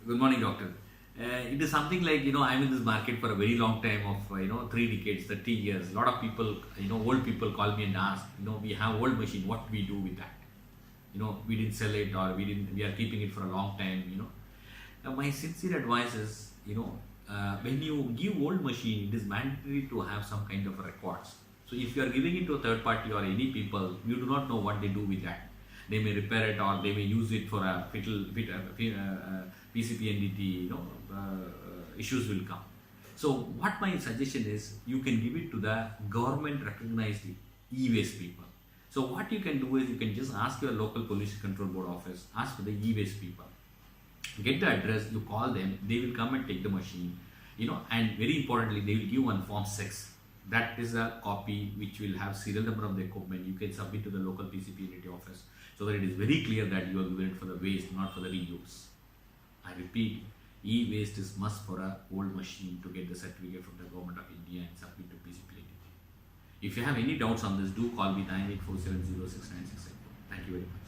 Good morning, doctor. It is something like, I'm in this market for a very long time of, 3 decades, 30 years. A lot of people, old people call me and ask, we have old machine, what we do with that? We didn't sell it or we are keeping it for a long time. Now, my sincere advice is, when you give old machine, it is mandatory to have some kind of records. So if you are giving it to a third party or any people, you do not know what they do with that. They may repair it or they may use it for a PC-PNDT, issues will come. So what my suggestion is, you can give it to the government recognized e-waste people. So what you can do is, you can just ask your local pollution control board office, ask for the e-waste people, get the address, you call them, they will come and take the machine, and very importantly, they will give one form 6. That is a copy which will have serial number of the equipment. You can submit to the local PC-PNDT office so that it is very clear that you are given it for the waste, not for the reuse. I repeat, e-waste is must for a old machine to get the certificate from the government of India and submit to PC-PNDT. If you have any doubts on this, do call me 98470696. Thank you very much.